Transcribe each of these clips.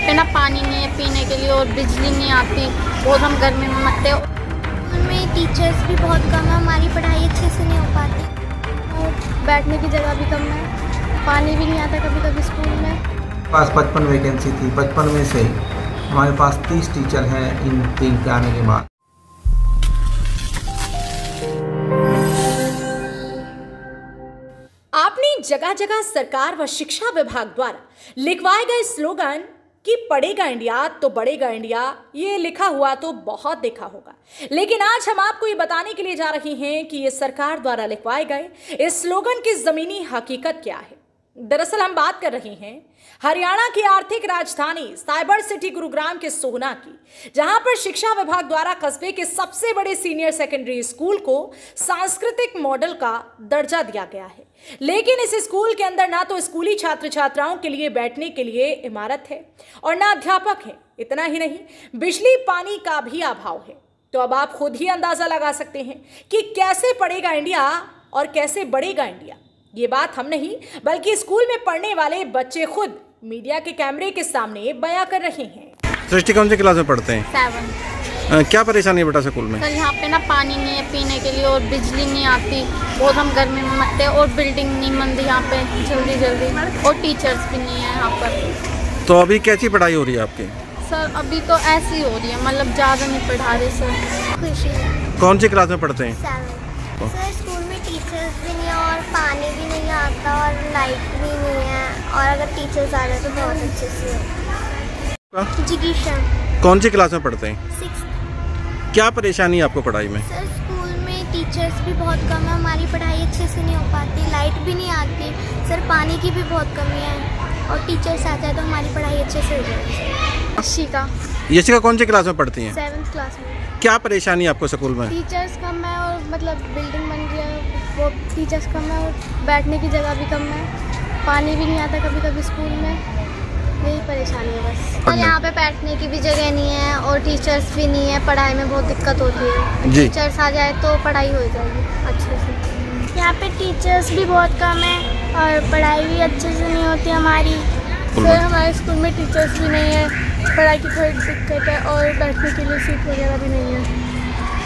पे ना पानी नहीं है पीने के लिए और बिजली नहीं आती, बहुत हम गर्मी में मरते हैं। स्कूल में टीचर्स भी बहुत कम है, हमारी पढ़ाई अच्छे से नहीं हो पाती और बैठने की जगह भी कम है, पानी भी नहीं आता कभी कभी स्कूल में। पास 55 वैकेंसी थी, 55 में से हमारे पास 30 टीचर हैं इन 3 के आने के बाद। आपने जगह जगह सरकार व शिक्षा विभाग द्वारा लिखवाए गए स्लोगन कि पढ़ेगा इंडिया तो बढ़ेगा इंडिया, ये लिखा हुआ तो बहुत देखा होगा, लेकिन आज हम आपको ये बताने के लिए जा रहे हैं कि ये सरकार द्वारा लिखवाए गए इस स्लोगन की जमीनी हकीकत क्या है। दरअसल हम बात कर रहे हैं हरियाणा की आर्थिक राजधानी साइबर सिटी गुरुग्राम के सोहना की, जहां पर शिक्षा विभाग द्वारा कस्बे के सबसे बड़े सीनियर सेकेंडरी स्कूल को सांस्कृतिक मॉडल का दर्जा दिया गया है। लेकिन इस स्कूल के अंदर ना तो स्कूली छात्र छात्राओं के लिए बैठने के लिए इमारत है और ना अध्यापक है। इतना ही नहीं, बिजली पानी का भी अभाव है। तो अब आप खुद ही अंदाजा लगा सकते हैं कि कैसे पढ़ेगा इंडिया और कैसे बढ़ेगा इंडिया। ये बात हम नहीं बल्कि स्कूल में पढ़ने वाले बच्चे खुद मीडिया के कैमरे के सामने बयां कर रहे हैं। सृष्टि कौन सी क्लास में पढ़ते हैं? 7। क्या परेशानी है बेटा स्कूल में? सर यहाँ पे ना पानी नहीं है पीने के लिए और बिजली नहीं आती, बहुत हम गर्मी में मरते हैं और बिल्डिंग नहीं बनती यहाँ पे जल्दी और टीचर्स भी नहीं है यहाँ पर। तो अभी कैसी पढ़ाई हो रही है आपकी? सर अभी तो ऐसी हो रही है, मतलब ज़्यादा नहीं पढ़ा रहे सर। खुशी। कौन सी क्लास में पढ़ते हैं? 7। सर स्कूल में टीचर्स भी नहीं है और पानी भी नहीं आता और लाइट भी नहीं है, और अगर टीचर्स आ जाए तो बहुत अच्छे से। जिगीशा। कौन सी क्लास में पढ़ते हैं? 6th। क्या परेशानी है आपको पढ़ाई में? सर स्कूल में टीचर्स भी बहुत कम है, हमारी पढ़ाई अच्छे से नहीं हो पाती, लाइट भी नहीं आती, सर पानी की भी बहुत कमी है और टीचर्स आ जाए तो हमारी पढ़ाई अच्छे से हो जाएगी। यशिका। यशिका कौन सी क्लास में पढ़ती हैं? 7th क्लास में। क्या परेशानी है आपको स्कूल में? टीचर्स कम है और मतलब बिल्डिंग बन रही है, वो टीचर्स कम है और बैठने की जगह भी कम है, पानी भी नहीं आता कभी कभी स्कूल में, यही परेशानी है बस। और यहाँ पे बैठने की भी जगह नहीं है और टीचर्स भी नहीं है, पढ़ाई में बहुत दिक्कत होती है। टीचर्स आ जाए तो पढ़ाई हो जाएगी अच्छे से। यहाँ पे टीचर्स भी बहुत कम है और पढ़ाई भी अच्छे से नहीं होती हमारी। सर हमारे स्कूल में टीचर्स भी नहीं है, पढ़ाई की थोड़ी दिक्कत है और बैठने के लिए सीट वगैरह भी नहीं है,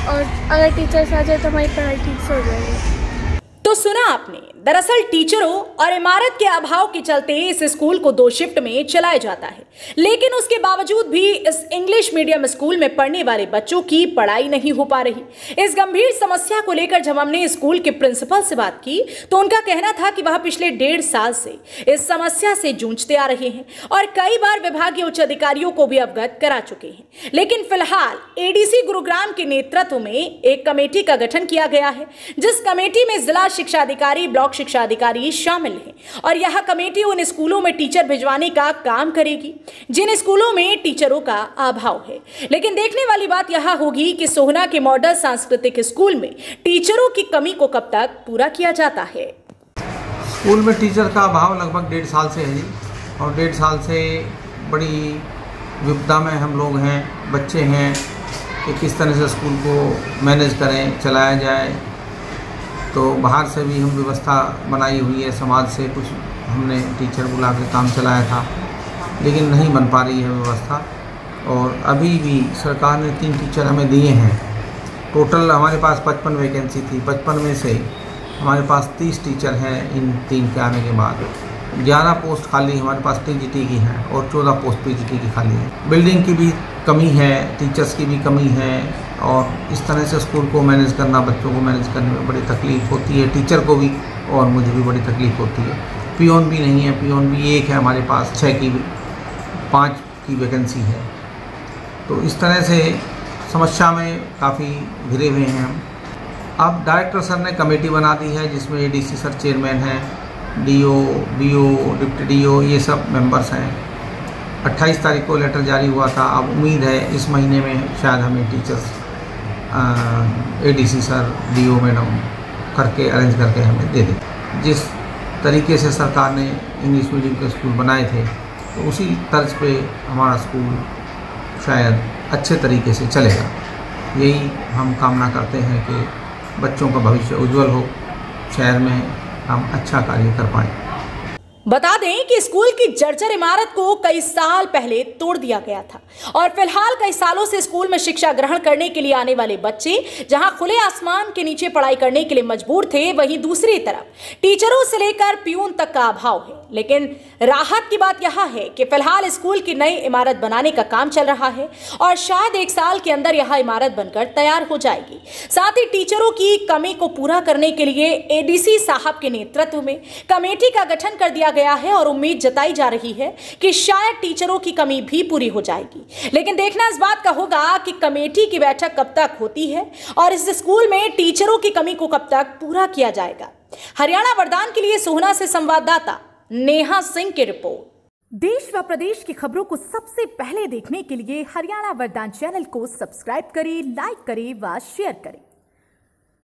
और अगर टीचर्स आ जाए तो हमारी पढ़ाई ठीक से हो जाएगी। तो सुना आपने, दरअसल टीचरों और इमारत के अभाव के चलते इस स्कूल को 2 शिफ्ट में चलाया जाता है, लेकिन उसके बावजूद भी इस इंग्लिश मीडियम स्कूल में पढ़ने वाले बच्चों की पढ़ाई नहीं हो पा रही। इस गंभीर समस्या को लेकर जब हमने स्कूल के प्रिंसिपल से बात की तो उनका कहना था कि वह पिछले 1.5 साल से इस समस्या से जूझते आ रहे हैं और कई बार विभागीय उच्च अधिकारियों को भी अवगत करा चुके हैं, लेकिन फिलहाल एडीसी गुरुग्राम के नेतृत्व में एक कमेटी का गठन किया गया है, जिस कमेटी में जिला शिक्षा अधिकारी, ब्लॉक शिक्षा अधिकारी शामिल हैं और यह कमेटी उन स्कूलों में टीचर भिजवाने का काम करेगी जिन स्कूलों में टीचरों का अभाव है। लेकिन देखने वाली बात यह होगी कि सोहना के मॉडल सांस्कृतिक स्कूल में टीचरों की कमी को कब तक पूरा किया जाता है। स्कूल में टीचर का अभाव लगभग 1.5 साल से है और 1.5 साल से बड़ी विपदा में हम लोग हैं, बच्चे हैं कि किस तरह से स्कूल को मैनेज करें, चलाया जाए। तो बाहर से भी हम व्यवस्था बनाई हुई है, समाज से कुछ हमने टीचर बुला के काम चलाया था, लेकिन नहीं बन पा रही है व्यवस्था। और अभी भी सरकार ने 3 टीचर हमें दिए हैं। टोटल हमारे पास 55 वैकेंसी थी, 55 में से हमारे पास 30 टीचर हैं इन 3 के आने के बाद। 11 पोस्ट खाली हमारे पास टीजीटी की हैं और 14 पोस्ट पीजीटी की खाली है। बिल्डिंग की भी कमी है, टीचर्स की भी कमी है और इस तरह से स्कूल को मैनेज करना, बच्चों को मैनेज करने में बड़ी तकलीफ़ होती है, टीचर को भी और मुझे भी बड़ी तकलीफ़ होती है। पियोन भी नहीं है, पियोन भी 1 है हमारे पास, 5 की वैकेंसी है। तो इस तरह से समस्या में काफ़ी घिरे हुए हैं हम। अब डायरेक्टर सर ने कमेटी बना दी है जिसमें एडीसी सर चेयरमैन हैं, डीओ, बीओ, डिप्टी डीओ, ये सब मेंबर्स हैं। 28 तारीख को लेटर जारी हुआ था। अब उम्मीद है इस महीने में शायद हमें teachers ADC sir, DO madam करके अरेंज करके हमें दे दें। जिस तरीके से सरकार ने इंग्लिश मीडियम के स्कूल बनाए थे तो उसी तर्ज पे हमारा स्कूल शायद अच्छे तरीके से चलेगा। यही हम कामना करते हैं कि बच्चों का भविष्य उज्जवल हो, शहर में हम अच्छा कार्य कर पाएँ। बता दें कि स्कूल की जर्जर इमारत को कई साल पहले तोड़ दिया गया था और फिलहाल कई सालों से स्कूल में शिक्षा ग्रहण करने के लिए आने वाले बच्चे जहां खुले आसमान के नीचे पढ़ाई करने के लिए मजबूर थे, वहीं दूसरी तरफ टीचरों से लेकर प्यून तक का अभाव है। लेकिन राहत की बात यह है कि फिलहाल स्कूल की नई इमारत बनाने का काम चल रहा है और शायद 1 साल के अंदर यह इमारत बनकर तैयार हो जाएगी। साथ ही टीचरों की कमी को पूरा करने के लिए एडीसी साहब के नेतृत्व में कमेटी का गठन कर दिया गया है और उम्मीद जताई जा रही है कि शायद टीचरों की कमी भी पूरी हो जाएगी। लेकिन देखना इस बात का होगा कि कमेटी की बैठक कब तक होती है और इस स्कूल में टीचरों की कमी को कब तक पूरा किया जाएगा। हरियाणा वरदान के लिए सोहना से संवाददाता नेहा सिंह की रिपोर्ट। देश व प्रदेश की खबरों को सबसे पहले देखने के लिए हरियाणा वरदान चैनल को सब्सक्राइब करें, लाइक करें व शेयर करें।